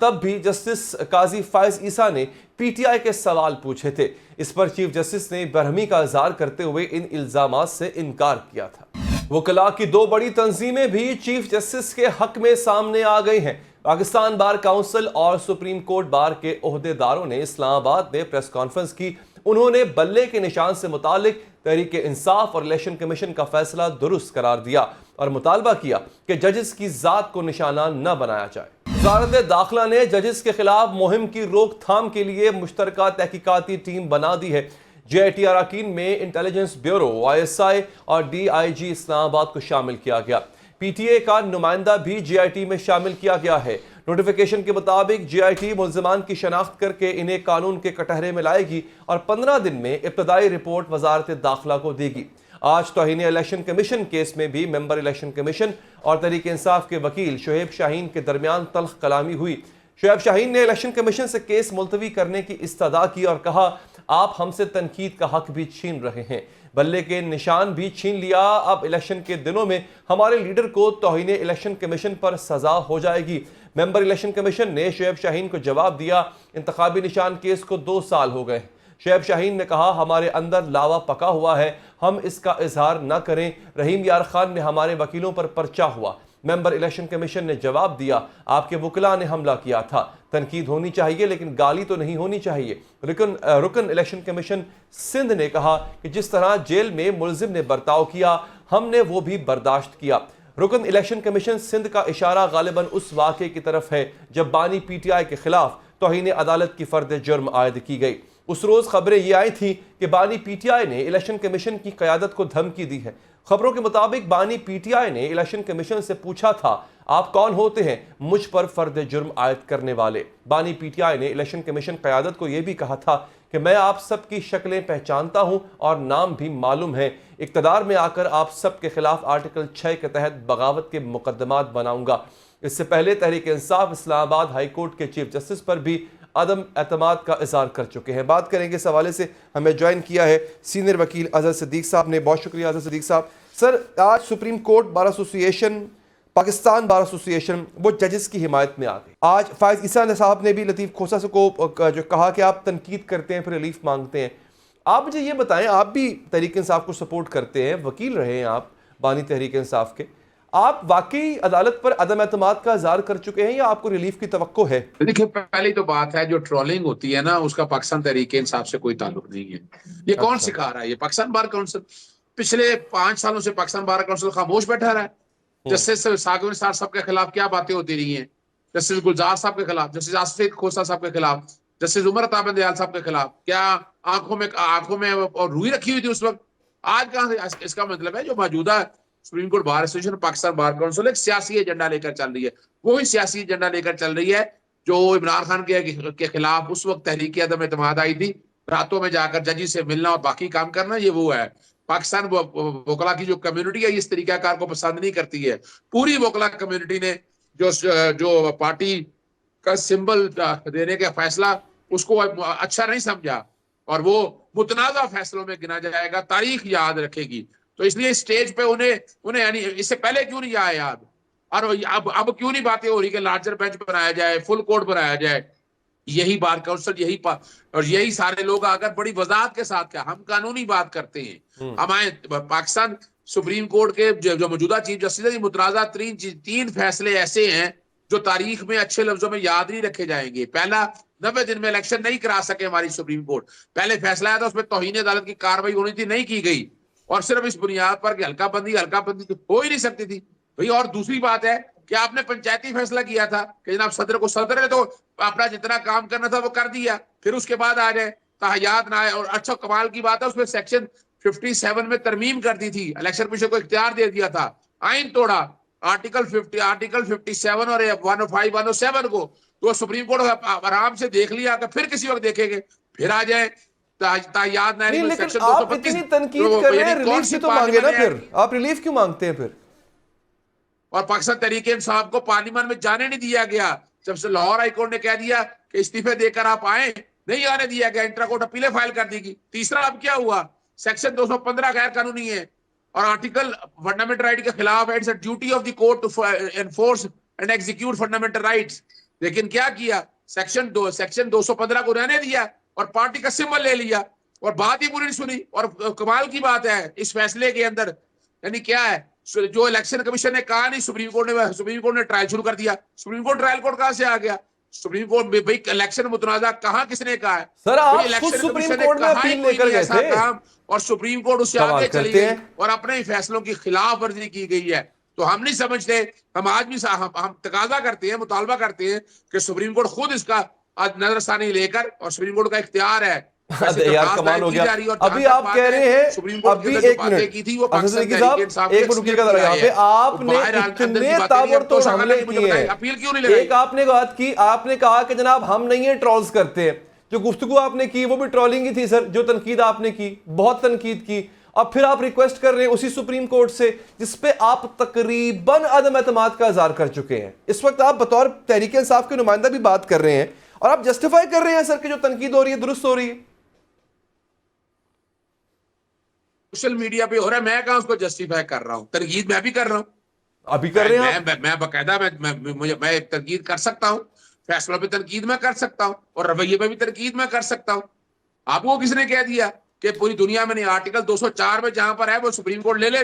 तब भी जस्टिस काजी फायज ईसा ने पीटीआई के सवाल पूछे थे। इस पर चीफ जस्टिस ने बरहमी का इजहार करते हुए इन इल्जामात से इनकार किया था। वकला की दो बड़ी तंजीमें भी चीफ जस्टिस के हक में सामने आ गई हैं। पाकिस्तान बार काउंसिल और सुप्रीम कोर्ट बार के ओहदेदारों ने इस्लामाबाद में प्रेस कॉन्फ्रेंस की। उन्होंने बल्ले के निशान से मुतालिक तहरीक इंसाफ और इलेक्शन कमीशन का फैसला दुरुस्त करार दिया और मुतालबा किया कि जजेस की जात को निशाना न बनाया जाए। वज़ारत दाखिला ने जजेस के खिलाफ मुहिम की रोकथाम के लिए मुश्तरका तहकीकाती टीम बना दी है। JIT अराकीन में इंटेलिजेंस ब्यूरो, ISI और DIG इस्लामाबाद को शामिल किया गया। PTA का नुमाइंदा भी JIT में शामिल किया गया है। नोटिफिकेशन के मुताबिक JIT मुल्ज़िमान की शनाख्त करके इन्हें कानून के कटहरे में लाएगी और 15 दिन में इब्तदाई रिपोर्ट वज़ारत दाखिला को देगी। आज तौहीन इलेक्शन कमीशन केस में भी मेंबर इलेक्शन कमीशन और तहरीक इंसाफ के वकील शुएब शाहीन के दरमियान तल्ख कलामी हुई। शुएब शाहीन ने इलेक्शन कमीशन से केस मुलतवी करने की इस्तदा की और कहा, आप हमसे तनकीद का हक भी छीन रहे हैं, बल्ले के निशान भी छीन लिया। अब इलेक्शन के दिनों में हमारे लीडर को तौहीन इलेक्शन कमीशन पर सजा हो जाएगी। मेंबर इलेक्शन कमीशन ने शुएब शाहीन को जवाब दिया, इंतखाबी निशान केस को 2 साल हो गए। शुएब शाहीन ने कहा, हमारे अंदर लावा पका हुआ है, हम इसका इजहार न करें। रहीम यार खान ने हमारे वकीलों पर पर्चा हुआ। मेंबर इलेक्शन कमीशन ने जवाब दिया, आपके वकला ने हमला किया था। तनकीद होनी चाहिए लेकिन गाली तो नहीं होनी चाहिए। रुकन इलेक्शन कमीशन सिंध ने कहा कि जिस तरह जेल में मुलजिम ने बर्ताव किया, हमने वो भी बर्दाश्त किया। रुकन इलेक्शन कमीशन सिंध का इशारा गालिबन उस वाक़े की तरफ है जब बानी पीटीआई के खिलाफ तौहीन अदालत की फर्द जुर्म आयद की गई। उस रोज खबरें ये आई थी कि बानी पीटीआई ने इलेक्शन कमीशन की क़यादत को धमकी दी है। खबरों के मुताबिक बानी पीटीआई ने इलेक्शन कमीशन से पूछा था, आप कौन होते हैं मुझ पर फर्द जुर्म आयद करने वाले। बानी पीटीआई ने इलेक्शन कमीशन क़यादत को यह भी कहा था कि मैं आप सबकी शक्लें पहचानता हूं और नाम भी मालूम है। इक़्तिदार में आकर आप सब के खिलाफ आर्टिकल 6 के तहत बगावत के मुकदमात बनाऊंगा। इससे पहले तहरीक इंसाफ इस्लामाबाद हाई कोर्ट के चीफ जस्टिस पर भी अदम एतमाद का इज़हार कर चुके हैं। बात करेंगे इस हवाले से, हमें ज्वाइन किया है सीनियर वकील अजहर सिद्दीक साहब ने। बहुत शुक्रिया अजहर सिद्दीक साहब। सर, आज supreme court bar association, Pakistan bar association वो जजेस की हिमायत में आ गई। आज फायज ईसा साहब ने भी लतीफ़ खोसा से को जो कहा कि आप तनकीद करते हैं फिर रिलीफ मांगते हैं। आप मुझे ये बताएं, आप भी तहरीक इंसाफ को सपोर्ट करते हैं, वकील रहे हैं आप बानी तहरीक इंसाफ के, आप वाकई अदालत पर अदम एतमाद का इज़हार कर चुके हैं या आपको रिलीफ की तवक्को है? देखिए, पहली तो बात है, जो ट्रोलिंग होती है ना, उसका पाकिस्तान तहरीक इंसाफ से कोई ताल्लुक नहीं है। ये कौन सिखा रहा है? ये पाकिस्तान बार काउंसिल। पिछले 5 सालों से पाकिस्तान बार काउंसिल खामोश बैठा रहा है। जस्टिस साकिब निसार साहब के खिलाफ क्या बातें होती रही हैं, जस्टिस गुलजार साहब के खिलाफ, जस्टिस आसिफ खोसा साहब के खिलाफ, जस्टिस उमर अता बंदयाल साहब के खिलाफ। क्या आंखों में और रुई रखी हुई थी उस वक्त? आज कहां से? इसका मतलब है जो मौजूदा supreme court bar association, Pakistan bar council एक सियासी एजेंडा लेकर चल रही है। वही सियासी एजेंडा लेकर चल रही है जो इमरान खान के खिलाफ उस वक्त तहरीक अदम एतमाद आई थी, रातों में जाकर जजी से मिलना और बाकी काम करना। ये वो है। पाकिस्तान वकला की जो कम्युनिटी है इस तरीकाकार को पसंद नहीं करती है। पूरी वकला कम्युनिटी ने जो पार्टी का सिंबल देने का फैसला उसको अच्छा नहीं समझा और वो मुतनाज़ा फैसलों में गिना जाएगा, तारीख याद रखेगी। तो इसलिए स्टेज पे उन्हें यानी इससे पहले क्यों नहीं आया याद, और अब क्यों नहीं बातें हो रही कि लार्जर बेंच बनाया जाए, फुल कोर्ट बनाया जाए। यही बार काउंसिल और यही सारे लोग अगर बड़ी वजाहत के साथ क्या हम कानूनी बात करते हैं, हमारे पाकिस्तान सुप्रीम कोर्ट के जो मौजूदा चीफ जस्टिस है, मुतनाज़ा 3 फैसले ऐसे हैं जो तारीख में अच्छे लफ्जों में याद नहीं रखे जाएंगे। पहला, 90 दिन में इलेक्शन नहीं करा सके हमारी सुप्रीम कोर्ट। पहले फैसला आया था उसमें तौहीन अदालत की कार्रवाई होनी थी, नहीं की गई, और सिर्फ इस बुनियाद पर कि हल्का बंदी तो हो ही नहीं सकती थी भाई। और दूसरी बात है कि आपने पंचायती फैसला किया था कि जनाब सदर ने तो अपना जितना काम करना था वो कर दिया, फिर उसके बाद आ जाए ताहयात ना आए। और अच्छा कमाल की बात है उसमें सेक्शन 57 में तरमीम कर दी थी, इलेक्शन कमीशन को इख्तियार दे दिया था, आइन तोड़ा आर्टिकल 57 और 105 107 को, तो सुप्रीम कोर्ट आराम से देख लिया कि फिर किसी वक्त देखेंगे, फिर आ जाए तायाद नहीं, लेकिन आप इतनी तनकीद कर रहे हैं, रिलीफ भी तो मांगे ना, फिर आप रिलीफ क्यों मांगते हैं फिर? और पाकिस्तान तहरीक इंसाफ को पार्लियामेंट में जाने नहीं दिया गया। जब से लाहौर हाईकोर्ट ने कह दिया कि इस्तीफे देकर आप आए, नहीं आने दिया गया, इंट्रा कोर्ट अपीलें फाइल कर दी गई। तीसरा अब क्या हुआ, सेक्शन 215 गैर कानूनी है और आर्टिकल फंडामेंटल राइट के खिलाफ है। It's a duty of the court to enforce and execute fundamental rights. लेकिन क्या किया, सेक्शन 215 को रहने दिया और पार्टी का सिंबल ले लिया और बात ही पूरी नहीं सुनी। और कमाल की बात है इस फैसले के अंदर, यानी क्या है, जो इलेक्शन कमीशन ने कहा नहीं, सुप्रीम कोर्ट ने ट्रायल शुरू कर दिया। सुप्रीम कोर्ट ट्रायल कोर्ट कहां से आ गया? सुप्रीम कोर्ट में भाई इलेक्शन मुतनाजा कहाँ किसने कहा है? सर आप खुद सुप्रीम कोर्ट में अपील लेकर गए थे और सुप्रीम कोर्ट उससे आगे चली गई और अपने ही फैसलों की खिलाफ वर्जी की गई है। तो हम नहीं समझते, हम आज भी हम तकाजा करते हैं, मुतालबा करते हैं कि सुप्रीम कोर्ट खुद इसका नजरसानी लेकर, और सुप्रीम कोर्ट का इख्तियार है। यार कमाल हो गया। अभी आप कह रहे हैं, अभी एक मिनट साहब, एक मिनट रुकिएगा जरा, यहाँ पे आपने इतने ताबड़तोड़ हमले किए हैं, अपील क्यों नहीं लगाई? एक आपने बात की, आपने कहा कि जनाब हम नहीं है ट्रोल्स करते हैं। जो गुफ्तगू आपने की वो भी ट्रोलिंग ही थी सर, जो तनकीद आपने की, बहुत तनकीद की। अब फिर आप रिक्वेस्ट कर रहे हैं उसी सुप्रीम कोर्ट से जिसपे आप तकरीबन अदम एतमाद का इज़हार कर चुके हैं। इस वक्त आप बतौर तहरीक इंसाफ के नुमाइंदा भी बात कर रहे हैं और आप जस्टिफाई कर रहे हैं सर कि जो तनकीद हो रही है दुरुस्त हो रही है। सोशल मीडिया पे हो रहा है, मैं कहां उसको जस्टिफाई कर रहा हूं? तनकीद मैं भी कर रहा हूं, अभी कर रहे हैं। मैं बाकायदा मैं तनकीद कर सकता हूं, फैसलों पे तनकीद मैं कर सकता हूं और रवैये पे भी तनकीद मैं कर सकता हूं। आपको किसने कह दिया कि पूरी दुनिया में नहीं? आर्टिकल 204 में जहां पर है वो सुप्रीम कोर्ट ले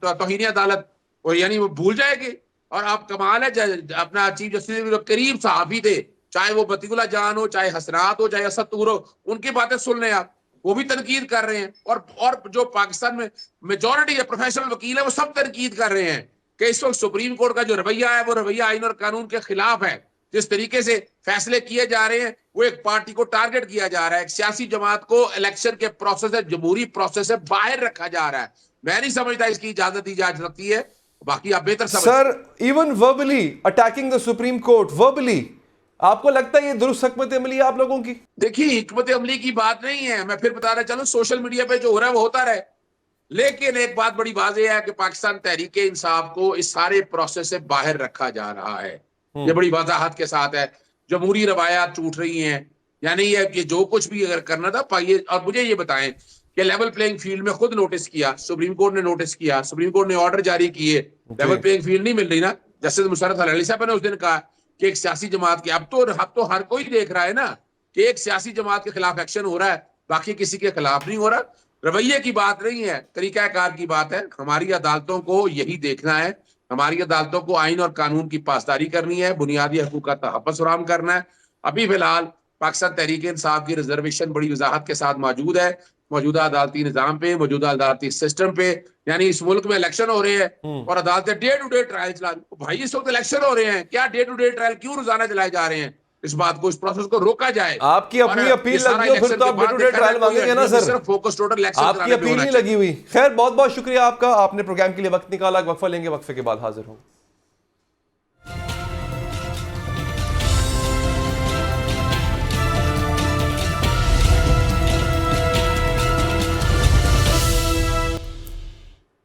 तौहीन अदालत, और यानी वो भूल जाएगी। और आप कमाल है, अपना चीफ जस्टिस करीब सहाफी थे, चाहे वो बतीउल्लाह जान हो, चाहे हसनात हो, चाहे असद तूर हो, उनकी बातें सुन लें आप, वो भी तनकीद कर रहे हैं। और जो पाकिस्तान में मेजॉरिटी है प्रोफेशनल वकील है, वो सब तनकीद कर रहे हैं कि इस वक्त सुप्रीम कोर्ट का जो रवैया है वो रवैया आइन और कानून के खिलाफ है। जिस तरीके से फैसले किए जा रहे हैं, वो एक पार्टी को टारगेट किया जा रहा है, एक सियासी जमात को इलेक्शन के प्रोसेस से, जमहूरी प्रोसेस से बाहर रखा जा रहा है। मैं नहीं समझता इसकी इजाजत दी जा सकती है। बाकी आप बेहतर समझ sir, even verbally attacking the supreme court, verbally, आपको लगता है ये दुरुस्त हिकमत अमली है आप लोगों की? देखिए, हिकमत अमली की बात नहीं है, मैं फिर बता रहा चलूं, सोशल मीडिया पे जो हो रहा है वो होता रहे। लेकिन एक बात बड़ी वाज़ेह है कि पाकिस्तान तहरीक इंसाफ को इस सारे प्रोसेस से बाहर रखा जा रहा है। ये बड़ी वजाहत के साथ है। जमहूरी रवायात टूट रही हैं, यानी ये जो कुछ भी अगर करना था पाइए। और मुझे ये बताएं कि लेवल प्लेइंग फील्ड में खुद नोटिस किया, सुप्रीम कोर्ट ने नोटिस किया, सुप्रीम कोर्ट ने ऑर्डर जारी किए, लेवल प्लेइंग फील्ड नहीं मिल रही ना। जस्टिस मुशर्रफ अली साहब ने उस दिन कहा कि एक सियासी जमात की, अब तो हर कोई देख रहा है ना कि एक सियासी जमात के खिलाफ एक्शन हो रहा है, बाकी किसी के खिलाफ नहीं हो रहा। रवैये की बात नहीं है, तरीकाकार की बात है। हमारी अदालतों को यही देखना है, हमारी अदालतों को आइन और कानून की पासदारी करनी है, बुनियादी हकूक का तहफ़्फ़ुज़ फराहम करना है। अभी फिलहाल पाकिस्तान तहरीक इंसाफ की रिजर्वेशन बड़ी वजाहत के साथ मौजूद है मौजूदा अदालती निज़ाम पे, मौजूदा अदालती सिस्टम पे। यानी इस मुल्क में इलेक्शन हो रहे हैं और अदालतें डे टू डे ट्रायल चला, भाई इस वक्त इलेक्शन हो रहे हैं, क्या डे टू डे ट्रायल क्यों रोजाना चलाए जा रहे हैं? इस बात को, इस प्रोसेस को रोका जाए। आपकी अपनी अपील लगी हो फिर तो आप डे टू डे ट्रायल मांगेंगे ना सर? सिर्फ फोकस टोटल इलेक्शन, आपकी अपील नहीं लगी हुई। खैर, बहुत बहुत शुक्रिया आपका, आपने प्रोग्राम के लिए वक्त निकाला। वक्फा लेंगे, वक्फे के बाद हाजिर हूँ।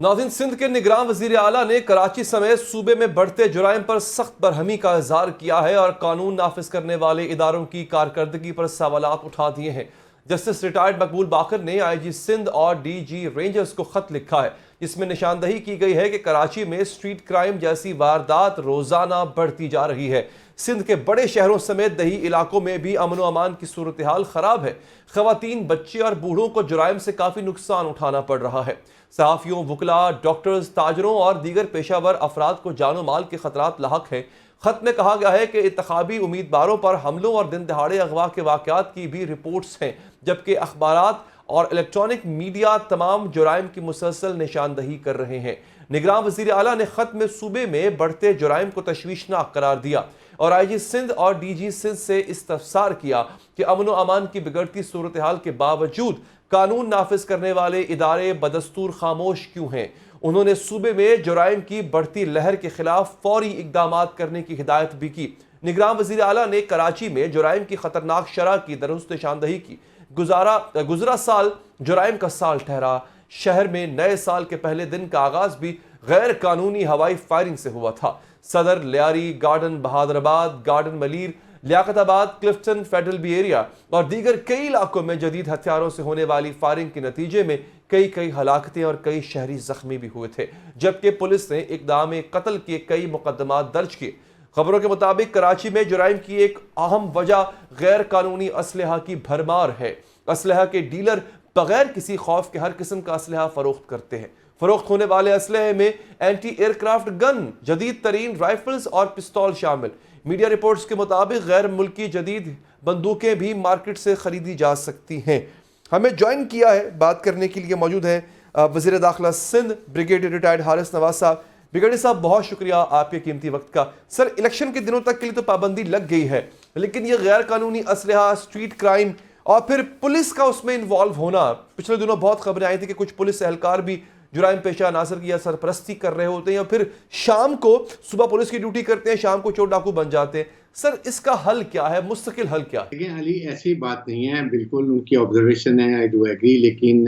नाज़रीन, सिंध के निगरान वज़ीर आला ने कराची समेत सूबे में बढ़ते जुराइम पर सख्त बरहमी का इज़हार किया है और कानून नाफिज करने वाले इदारों की कारकर्दगी पर सवालात उठा दिए हैं। जस्टिस रिटायर्ड मकबूल बाकर ने IG सिंध और DG रेंजर्स को खत लिखा है, जिसमें निशानदही की गई है कि कराची में स्ट्रीट क्राइम जैसी वारदात रोजाना बढ़ती जा रही है। सिंध के बड़े शहरों समेत दही इलाकों में भी अमन व अमान की सूरत हाल खराब है। खवातीन, बच्चे और बूढ़ों को जुराइम से काफी नुकसान उठाना पड़ रहा है। सहाफियों, वकला, डॉक्टर्स, ताजरों और दीगर पेशावर अफराद को जानो माल के खतरात लाहक है। खत में कहा गया है कि इंतखाबी उम्मीदवारों पर हमलों और दिन दहाड़े अगवा के वाकयात की भी रिपोर्ट्स हैं, जबकि अखबारात और इलेक्ट्रॉनिक मीडिया तमाम जुराइम की मुसलसल निशानदही कर रहे हैं। निगरान वज़ीर आला ने खत में सूबे में बढ़ते जुराइम को तशवीशनाक करार दिया और IG सिंध और DG सिंध से इस्तफसार किया कि अमन व अमान की बिगड़ती सूरत हाल के बावजूद कानून नाफिज करने वाले इदारे बदस्तूर खामोश क्यों हैं। उन्होंने सूबे में जुराइम की बढ़ती लहर के खिलाफ फौरी इकदाम करने की हिदायत भी की। निगरान वज़ीर आला ने कराची में जुराइम की खतरनाक शरह की दुरुस्त निशानदही की। गुजरा साल जुराइम का साल ठहरा। शहर में नए साल के पहले दिन का आगाज भी गैर कानूनी हवाई फायरिंग से हुआ था। Saddar, Lyari garden, Bahadurabad garden, Malir, Liaquatabad, Clifton, Federal B Area और दीगर कई इलाकों में जदीद हथियारों से होने वाली फायरिंग के नतीजे में कई हलाकतें और कई शहरी जख्मी भी हुए थे, जबकि पुलिस ने इक़दाम कत्ल के कई मुकदमात दर्ज किए। खबरों के मुताबिक कराची में जुराइम की एक अहम वजह गैर कानूनी असलहा की भरमार है। असलहा के डीलर बगैर किसी खौफ के हर किस्म का असलहा फरोख्त करते हैं। फरोख्त होने वाले असलहे में एंटी एयरक्राफ्ट गन, जदीद तरीन राइफल्स और पिस्तौल शामिल। मीडिया रिपोर्ट्स के मुताबिक गैर मुल्की जदीद बंदूकें भी मार्केट से खरीदी जा सकती हैं। हमें ज्वाइन किया है, बात करने के लिए मौजूद है वज़ीर दाखिला सिंध ब्रिगेडियर रिटायर्ड हारिस नवाज साहब। ब्रिगेडियर साहब, बहुत शुक्रिया आपके कीमती वक्त का। सर, इलेक्शन के दिनों तक के लिए तो पाबंदी लग गई है, लेकिन ये गैर कानूनी असलहा, स्ट्रीट क्राइम और फिर पुलिस का उसमें इन्वॉल्व होना, पिछले दिनों बहुत खबरें आई थी कि कुछ पुलिस एहलकार भी जुराइम पेशा अनासर की या सरपरस्ती कर रहे होते हैं, और फिर शाम को सुबह पुलिस की ड्यूटी करते हैं, शाम को चोर डाकू बन जाते हैं। सर, इसका हल क्या है, मुस्तकिल हल क्या है? देखिए अली, ऐसी बात नहीं है, बिल्कुल उनकी ऑब्जर्वेशन है, आई डू एग्री। लेकिन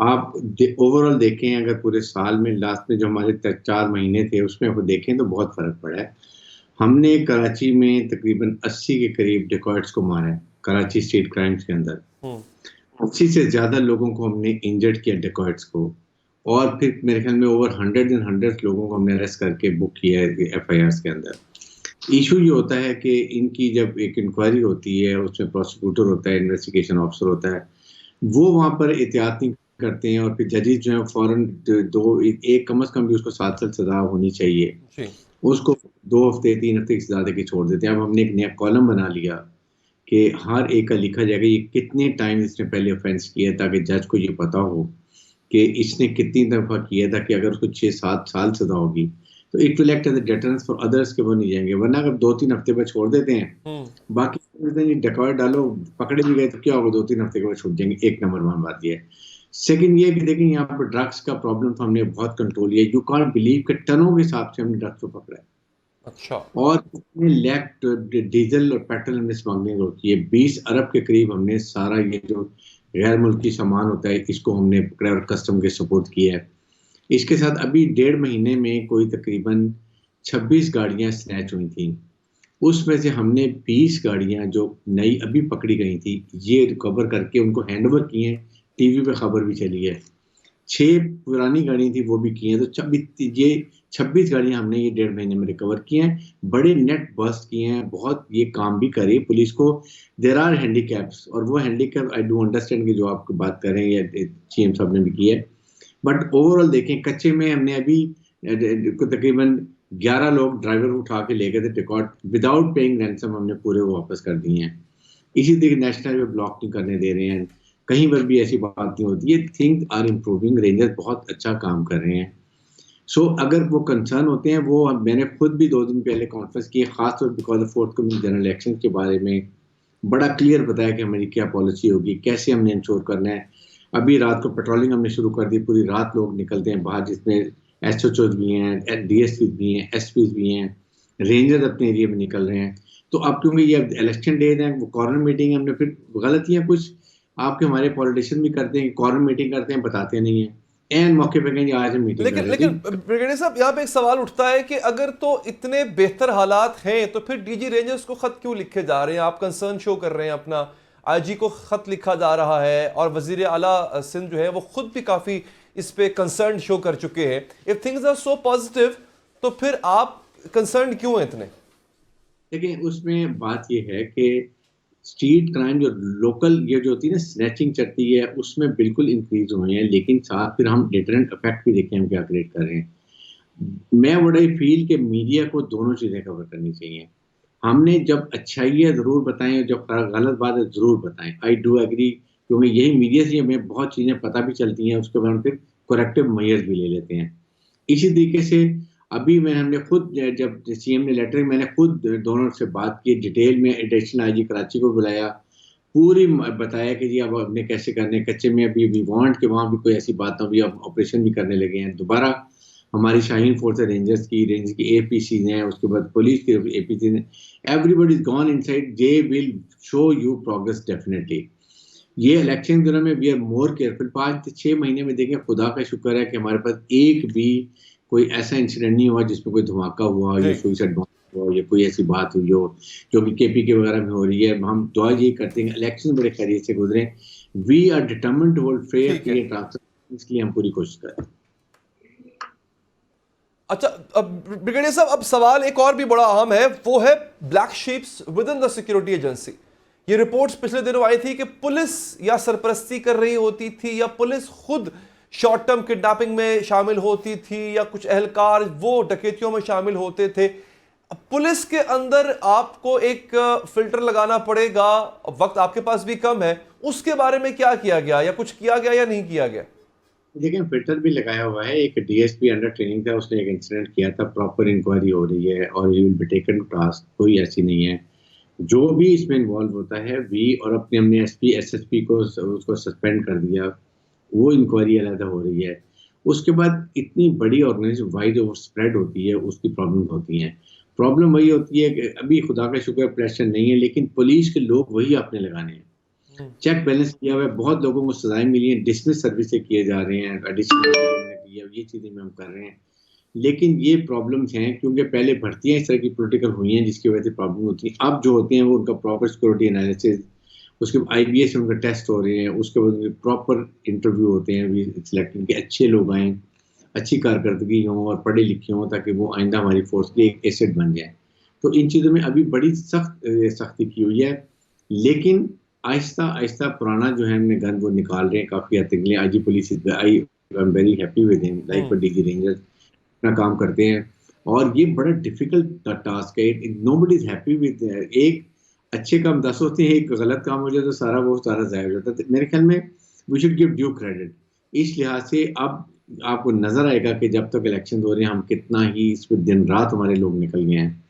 आप ओवरऑल देखें, अगर पूरे साल में लास्ट में जो हमारे 4 महीने थे उसमें वो देखें तो बहुत फर्क पड़ा है। हमने कराची में तकरीबन 80 के करीब डिकॉइट्स को मारा है। कराची स्ट्रीट क्राइम्स के अंदर 80 से ज्यादा लोगों को हमने इंजर्ड किया डिकॉइट्स को, और फिर मेरे ख्याल में ओवर 100 लोगों को हमने अरेस्ट करके बुक किया है FIRs के अंदर। इशू ये होता है कि इनकी जब एक इंक्वायरी होती है, उसमें प्रोसिक्यूटर होता है, इन्वेस्टिगेशन ऑफिसर होता है, वो वहाँ पर एहतियात नहीं करते हैं, और फिर जजेस जो है फौरन एक कम से कम भी उसको 7 साल सजा होनी चाहिए, उसको 2 हफ्ते 3 हफ्ते की सजा देके छोड़ देते हैं। अब हमने एक नया कॉलम बना लिया कि हर एक का लिखा जाएगा ये कितने टाइम इसने पहले ऑफेंस किया, ताकि जज को ये पता हो कि इसने कितनी दफा किया था, कि अगर उसको 6-7 साल सजा होगी तो it will act as a deterrence for others के वो नहीं जाएंगे। वरना अगर 2-3 हफ्ते बाद छोड़ देते हैं, बाकी डिकॉइट डालो, पकड़े भी गए तो क्या होगा, 2-3 हफ्ते के बाद छूट जाएंगे। एक नंबर 1 बात ये है। सेकंड ये कि देखिए, यहाँ पर ड्रग्स का प्रॉब्लम तो हमने बहुत कंट्रोल किया। यू कांट बिलीव कि टनों के हिसाब से हमने ड्रग्स को पकड़ा है। अच्छा। और लैक डीजल और पेट्रोल हमने स्मगलिंग रोकी है। 20 अरब के करीब हमने सारा ये जो गैर मुल्की सामान होता है इसको हमने पकड़ा और कस्टम के सपोर्ट किया है। इसके साथ अभी 1.5 महीने में कोई तकरीबन 26 गाड़ियां स्नैच हुई थी। उसमें से हमने 20 गाड़ियां जो नई अभी पकड़ी गई थी ये रिकवर करके उनको हैंडओवर किए हैं। टीवी पे खबर भी चली है। 6 पुरानी गाड़ियां थी वो भी की हैं। तो ये 26 गाड़ियां हमने ये 1.5 महीने में रिकवर की हैं। बड़े नेट बस्ट किए हैं, बहुत ये काम भी करे पुलिस को। देयर आर हैंडीकैप्स, और वो हैंडीकैप आई डू अंडरस्टैंड कि जो आप बात कर रहे हैं या CM साहब ने भी की है, बट ओवरऑल देखें कच्चे में हमने अभी तकरीबन 11 लोग ड्राइवर उठा के ले गए थे टिकॉट विदाउट पेइंग रैंसम, हमने पूरे वो वापस कर दिए हैं। इसी तरीके नेशनल हाईवे ब्लॉक नहीं करने दे रहे हैं, कहीं पर भी ऐसी बात नहीं होती है। थिंग्स आर इम्प्रूविंग, रेंजर्स बहुत अच्छा काम कर रहे हैं। सो अगर वो कंसर्न होते हैं, वो मैंने खुद भी 2 दिन पहले कॉन्फ्रेंस की, खासतौर because of forthcoming general election के बारे में बड़ा क्लियर बताया कि हमारी क्या पॉलिसी होगी, कैसे हमने इंश्योर करना है। अभी रात को पेट्रोलिंग हमने शुरू कर दी, पूरी रात लोग निकलते हैं बाहर, जिसमें SHOs भी हैं, DSPs भी हैं, SPs भी हैं, रेंजर्स अपने एरिया में निकल रहे हैं। तो अब क्योंकि ये इलेक्शन डेज है, वो कॉर्नर मीटिंग हमने फिर गलतियाँ कुछ आपके हमारे पॉलिटिशियन भी करते हैं, कॉर्नर मीटिंग करते हैं, बताते नहीं है, एन मौके पे कहेंगे आज हम मीटिंग। लेकिन ब्रिगेडियर साहब, यहाँ पे एक सवाल उठता है कि अगर तो इतने बेहतर हालात हैं तो फिर DG रेंजर्स को खत क्यों लिखे जा रहे हैं? आप कंसर्न शो कर रहे हैं अपना, IG को खत लिखा जा रहा है, और वजीर आला सिंध जो है वो खुद भी काफी इस पे कंसर्न शो कर चुके हैं। If things are so positive तो फिर आप कंसर्न क्यों हैं इतने? देखिए, उसमें बात ये है कि स्ट्रीट क्राइम जो लोकल ये जो होती है ना, स्नैचिंग चलती है, उसमें बिल्कुल इंक्रीज हुए हैं। लेकिन साथ फिर हम डिटरेंट इफेक्ट भी देखें हम क्या क्रिएट कर रहे हैं। मैं बड़ा ही फील कि मीडिया को दोनों चीजें कवर करनी चाहिए। हमने जब अच्छाई है जरूर बताएं और जब गलत बात है जरूर बताएं। आई डू एग्री, क्योंकि यही मीडिया से हमें बहुत चीजें पता भी चलती हैं, उसके बाद हम फिर करेक्टिव मेजर्स भी ले लेते हैं। इसी तरीके से अभी हमने खुद, जब सीएम ने लेटर, मैंने खुद दोनों से बात की डिटेल में, एडिशनल आईजी कराची को बुलाया, पूरी बताया कि जी अब हमने कैसे करने, कच्चे में अभी वी वांट कि वहाँ भी कोई ऐसी बात ना, अभी अब ऑपरेशन भी करने लगे हैं दोबारा। हमारी शाहीन फोर्स रेंज की एपीसी हैं, उसके बाद पुलिस की एपीसी हैं, everybody is gone inside, they will show you progress definitely. ये इलेक्शन दिनों में वी आर मोर केयरफुल। 5 से 6 महीने में देखें, खुदा का शुक्र है कि हमारे पास एक भी कोई ऐसा इंसिडेंट नहीं हुआ जिसमें कोई धमाका हुआ या सुसाइड बॉम्ब हो या कोई ऐसी बात हुई हो जो कि केपीके वगैरह में हो रही है। हम दुआ ये करते हैं इलेक्शन बड़े खैरियत से गुजरे। We are determined to hold fair, clear, transparent, इसलिए हम पूरी कोशिश करें। अच्छा, अब ब्रिगेडियर साहब, अब सवाल एक और भी बड़ा अहम है, वो है black sheeps with in the security agency. ये रिपोर्ट्स पिछले दिनों आई थी कि पुलिस या सरपरस्ती कर रही होती थी या पुलिस खुद शॉर्ट टर्म किडनैपिंग में शामिल होती थी या कुछ अहलकार वो डकैतियों में शामिल होते थे। पुलिस के अंदर आपको एक फिल्टर लगाना पड़ेगा, वक्त आपके पास भी कम है, उसके बारे में क्या किया गया या कुछ किया गया या नहीं किया गया? देखिए, फिल्टर भी लगाया हुआ है। एक डीएसपी अंडर ट्रेनिंग था, उसने एक इंसिडेंट किया था, प्रॉपर इंक्वायरी हो रही है और he will be taken task, कोई ऐसी नहीं है। जो भी इसमें इन्वॉल्व होता है वी, और हमने एसपी एसएसपी को उसको सस्पेंड कर दिया, वो इंक्वायरी अलग हो रही है। उसके बाद इतनी बड़ी ऑर्गेनाइजेशन वाइड ओवर स्प्रेड होती है, उसकी प्रॉब्लम होती है। प्रॉब्लम वही होती है कि अभी खुदा का शुक्र प्रेशर नहीं है, लेकिन पुलिस के लोग वही आपने लगाने हैं। चेक बैलेंस किया हुआ है, बहुत लोगों को सजाएं मिली हैं, डिसमिस सर्विस से किए जा रहे हैं, एडिशनल ये चीजें में हम कर रहे हैं। लेकिन ये प्रॉब्लम्स हैं क्योंकि पहले भर्तियां इस तरह की पॉलिटिकल हुई हैं जिसकी वजह से प्रॉब्लम होती है। अब जो होते हैं वो उनका प्रॉपर सिक्योरिटी एनालिसिस, उसके आईबीएस से उनका टेस्ट हो रहे हैं, उसके बाद प्रॉपर इंटरव्यू होते हैं, वी सिलेक्टेड के अच्छे लोग आए, अच्छी कारकर्दगी हों और पढ़े लिखे हों, ताकि वो आइंदा हमारी फोर्स की एक एसेट बन जाए। तो इन चीज़ों में अभी बड़ी सख्ती की हुई है, लेकिन आहिस्ता आहिस्ता पुराना जो है हमने गन वो निकाल रहे हैं काफ़ी हद तक। IG police, I am very happy with him, like DG rangers अपना काम करते हैं और ये बड़ा डिफिकल्ट टास्क है। नोबडी इज हैप्पी विद, एक अच्छे काम 10 होते हैं, एक गलत काम हो जाए तो सारा ज़ाया हो जाता है। तो मेरे ख्याल में we should give due credit. इस लिहाज से अब आपको नजर आएगा कि जब तक इलेक्शन हो रहे हैं हम कितना ही इस पर दिन रात हमारे लोग निकल गए हैं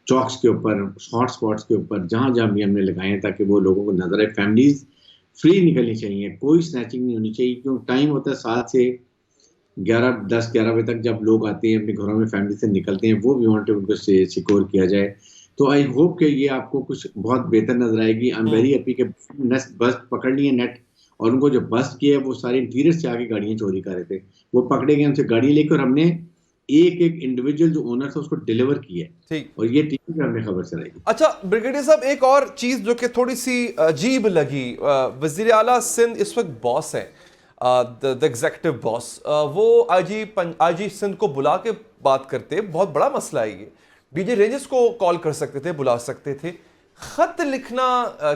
चौक्स के ऊपर, हॉट स्पॉट्स के ऊपर, जहाँ जहाँ भी हमने लगाए हैं, ताकि वो लोगों को नजर आए। फैमिलीज फ्री निकलनी चाहिए, कोई स्नैचिंग नहीं होनी चाहिए, क्योंकि टाइम होता है 7 से 10-11 बजे तक, जब लोग आते हैं अपने घरों में फैमिली से निकलते हैं, वो भी वांट उनको सिक्योर किया जाए। तो आई होप कि ये आपको कुछ बहुत बेहतर नजर आएगी। आई एम वेरी हैप्पी कि बस पकड़ लिए नेट, और उनको जो बस किया वो सारे इंटीरियर से आके गाड़ियां चोरी कर रहे थे, वो पकड़े गए, हमसे गाड़ी लेकर हमने एक इंडिविजुअल जो ओनर था उसको डिलीवर किया है, और ये टीवी पे हमने खबर चलाएगी। अच्छा ब्रिगेडियर साहब, एक और चीज जो कि थोड़ी सी अजीब लगी, वजीर आला सिंध इस वक्त बॉस है, द एग्जीक्यूटिव बॉस, वो आईजी सिंध को बुला के बात करते, बहुत बड़ा मसला है ये। डीजी रेंजर्स को कॉल कर सकते थे, बुला सकते थे। खत लिखना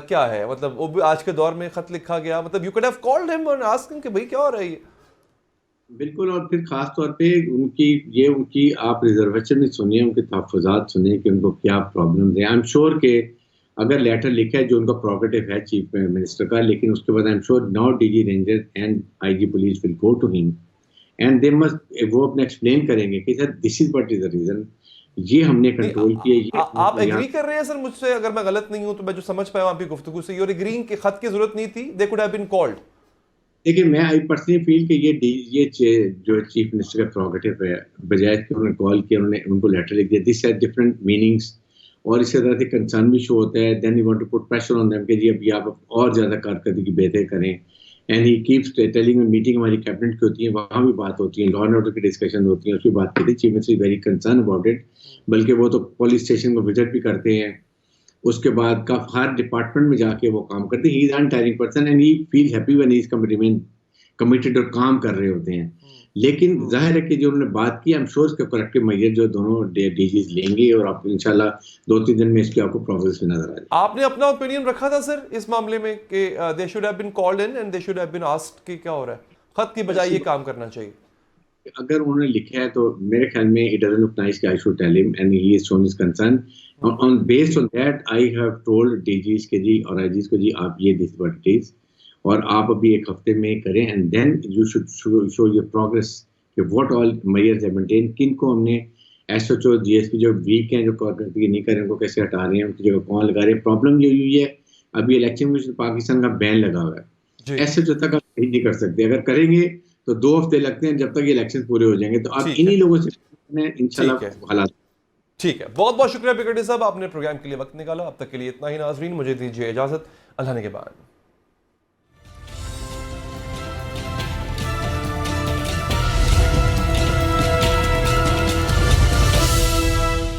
क्या है, मतलब वो भी आज के दौर में खत लिखा गया, मतलब you could have called him and asked him कि भाई क्या हो रहा है ये। बिल्कुल, और फिर खास तौर पे उनकी आप रिजर्वेशन में सुनिए, उनके तहफ़्फ़ुज़ात सुनिए कि उनको क्या प्रॉब्लम है। आई एम श्योर कि अगर लेटर लिखा है जो उनका प्रोगेटिव है चीफ मिनिस्टर का, लेकिन उसके बाद I am sure now DG Ranger and IG police will go to him and they must, वो अपने एक्सप्लेन करेंगे कि sir this is what is the reason, ये हमने कंट्रोल किया। आप एग्री कर रहे हैं सर मुझसे, अगर मैं गलत नहीं हूं तो मैं जो समझ पाया आपकी गुफ्तगू से, यूर एग्रीइंग कि खत की जरूरत नहीं थी, they could have been called. देखिए, मैं आई पर्सनली फील कि ये जो चीफ मिनिस्टर का प्रोगेटिव है, बजाय कि उन्होंने कॉल किया, उन्होंने उनको लेटर लिख दिया, दिस हैज डिफरेंट मीनिंग्स, और इसी तरह से कंसर्न भी शो होता है। Then you want to put pressure on them कि जी अभी आप और ज़्यादा कारकर्दगी बेहतर करें। And he keeps telling, meeting हमारी कैबिनेट की होती है, वहाँ भी बात होती है, लॉ एंड ऑर्डर की डिस्कशन होती है, उसकी बात करती है, chief minister very concern about it, बल्कि वो तो पुलिस स्टेशन को विजिट भी करते हैं, उसके बाद का हर डिपार्टमेंट में जाके वो काम करते हैं। He is untiring person and he feel happy when he is committed और काम कर रहे होते हैं। लेकिन जाहिर है कि जो उन्होंने बात की, आई एम श्योर इसका करेक्टिव मेजर जो दोनों डीजीज लेंगे, और आप इंशाल्लाह 2-3 दिन में इसकी आपको प्रोग्रेस भी नजर आ जाए। आपने अपना ओपिनियन रखा था सर इस मामले में कि they should have been called in and they should have been asked कि क्या हो रहा है, खत की बजाय ये काम करना चाहिए? अगर उन्होंने लिखा है तो मेरे ख्याल में इट डजंट लुक नाइस कि I should tell him and he is shown his concern on based on that I have told DGs के जी और आईजीज को जी आप ये दिस व्हाट इट इज और आप अभी एक हफ्ते में करें and then you should show your progress कि what all measures have maintain किन को हमने एसएचओ जीएसपी जो वीक हैं जो करके नहीं कर रहे हैं उनको कैसे हटा रहे हैं उनकी जगह कौन लगा रहे हैं प्रॉब्लम ये हुई है अभी इलेक्शन में पाकिस्तान का बैन लगा हुआ है एसएचओ तक आप नहीं कर सकते अगर करेंगे तो 2 हफ्ते लगते हैं जब तक ये इलेक्शन पूरे हो जाएंगे तो आप इन्हीं लोगों से इंशाल्लाह हालात ठीक है। बहुत बहुत शुक्रिया पिकेटी साहब, आपने प्रोग्राम के लिए वक्त निकाला। अब तक के लिए इतना ही नाजरीन, मुझे दीजिए इजाजत। अल्लाह ने के बाद।